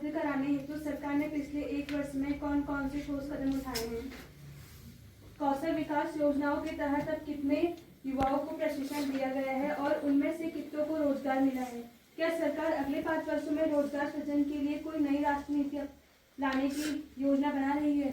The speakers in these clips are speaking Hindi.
उपलब्ध कराने हेतु सरकार ने पिछले 1 वर्ष में कौन कौन से ठोस कदम उठाए हैं? कौशल विकास योजनाओं के तहत अब कितने युवाओं को प्रशिक्षण दिया गया है और उनमें से कितनों को रोजगार मिला है? क्या सरकार अगले 5 वर्षों में रोजगार सृजन के लिए कोई नई राष्ट्रीय नीति लाने की योजना बना रही है?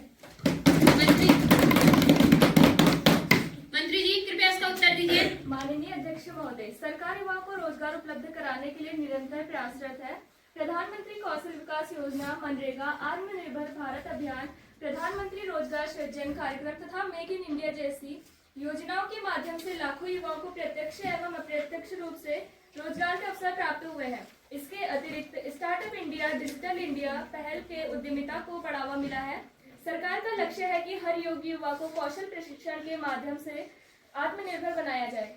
मंत्री जी कृपया इसका उत्तर दीजिए। माननीय अध्यक्ष महोदय, सरकार युवाओं को रोजगार उपलब्ध कराने के लिए निरंतर प्रयासरत है। प्रधानमंत्री कौशल विकास योजना, मनरेगा, आत्मनिर्भर भारत अभियान, प्रधानमंत्री रोजगार सृजन कार्यक्रम तथा मेक इन इंडिया जैसी योजनाओं के माध्यम से लाखों युवाओं को प्रत्यक्ष एवं अप्रत्यक्ष रूप से रोजगार के अवसर प्राप्त हुए हैं। इसके अतिरिक्त स्टार्टअप इंडिया, डिजिटल इंडिया पहल के उद्यमिता को बढ़ावा मिला है। सरकार का लक्ष्य है कि हर योग्य युवा को कौशल प्रशिक्षण के माध्यम से आत्मनिर्भर बनाया जाए।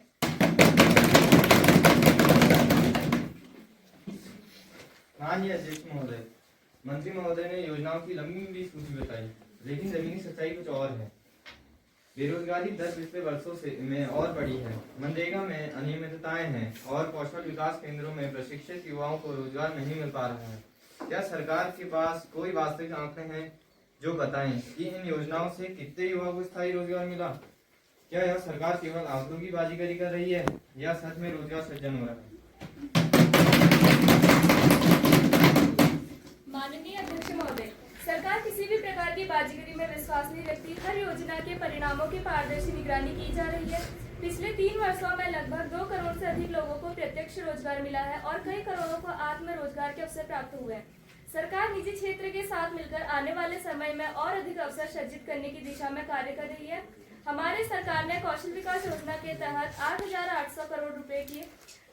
माननीय अध्यक्ष महोदय, मंत्री महोदय ने योजनाओं की लंबी सूची बताई, लेकिन जमीनी सच्चाई कुछ और है। बेरोजगारी दर पिछले वर्षों में और बढ़ी है, मनरेगा में अनियमितताएं हैं और कौशल विकास केंद्रों में प्रशिक्षित युवाओं को रोजगार नहीं मिल पा रहा है। क्या सरकार के पास कोई वास्तविक आंकड़े हैं जो बताएं कि इन योजनाओं से कितने युवाओं को स्थायी रोजगार मिला? क्या यह सरकार केवल आंकड़ों की बाजीगरी कर रही है या सच में रोजगार सृजन हो रहा है? माननीय अध्यक्ष महोदय, सरकार किसी भी प्रकार की बाजीगरी में विश्वास नहीं रखती। हर योजना के परिणामों की पारदर्शी निगरानी की जा रही है। पिछले 3 वर्षों में लगभग 2 करोड़ से अधिक लोगों को प्रत्यक्ष रोजगार मिला है और कई करोड़ों को आत्म रोजगार के अवसर प्राप्त हुए हैं। सरकार निजी क्षेत्र के साथ मिलकर आने वाले समय में और अधिक अवसर सृजित करने की दिशा में कार्य कर रही है। हमारी सरकार ने कौशल विकास योजना के तहत 8,800 करोड़ रुपए की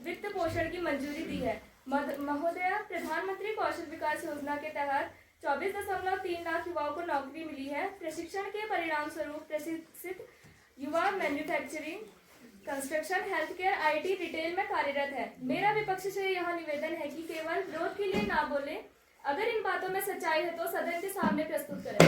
वित्त पोषण की मंजूरी दी है। महोदय, प्रधानमंत्री कौशल विकास योजना के तहत 24.3 लाख युवाओं को नौकरी मिली है। प्रशिक्षण के परिणाम स्वरूप प्रशिक्षित युवा manufacturing, construction, health care, IT, retail में कार्यरत है। मेरा विपक्ष से यह निवेदन है कि केवल विरोध के लिए ना बोले, अगर इन बातों में सच्चाई है तो सदन के सामने प्रस्तुत करें।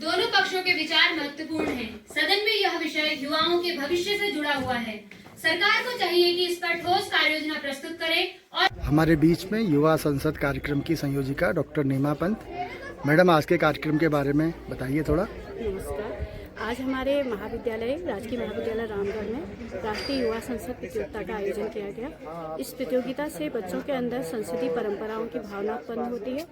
दोनों पक्षों के विचार महत्वपूर्ण हैं। सदन में यह विषय युवाओं के भविष्य से जुड़ा हुआ है। सरकार को चाहिए कि इस पर ठोस कार्य योजना प्रस्तुत करे। और हमारे बीच में युवा संसद कार्यक्रम की संयोजिका डॉक्टर नीमा पंत मैडम, आज के कार्यक्रम के बारे में बताइए थोड़ा। नमस्कार। आज हमारे महाविद्यालय, राजकीय महाविद्यालय रामगढ़ में राष्ट्रीय युवा संसद प्रतियोगिता का आयोजन किया गया। इस प्रतियोगिता से बच्चों के अंदर संसदीय परंपराओं की भावना उत्पन्न होती है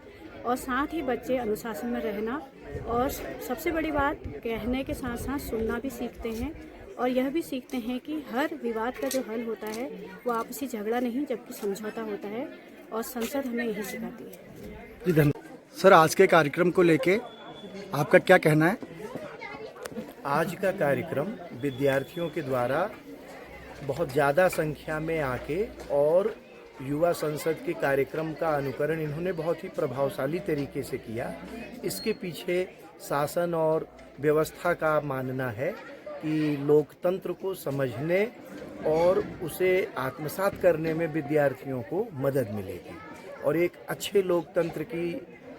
और साथ ही बच्चे अनुशासन में रहना और सबसे बड़ी बात, कहने के साथ साथ सुनना भी सीखते हैं और यह भी सीखते हैं कि हर विवाद का जो हल होता है वो आपसी झगड़ा नहीं जबकि समझौता होता है और संसद हमें यही सिखाती है। जी धन्यवाद। सर, आज के कार्यक्रम को लेके आपका क्या कहना है? आज का कार्यक्रम विद्यार्थियों के द्वारा बहुत ज़्यादा संख्या में आके और युवा संसद के कार्यक्रम का अनुकरण इन्होंने बहुत ही प्रभावशाली तरीके से किया। इसके पीछे शासन और व्यवस्था का मानना है कि लोकतंत्र को समझने और उसे आत्मसात करने में विद्यार्थियों को मदद मिलेगी और एक अच्छे लोकतंत्र की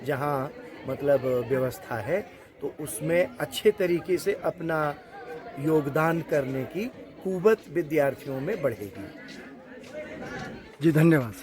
जहाँ मतलब व्यवस्था है तो उसमें अच्छे तरीके से अपना योगदान करने की कुव्वत विद्यार्थियों में बढ़ेगी। जी धन्यवाद।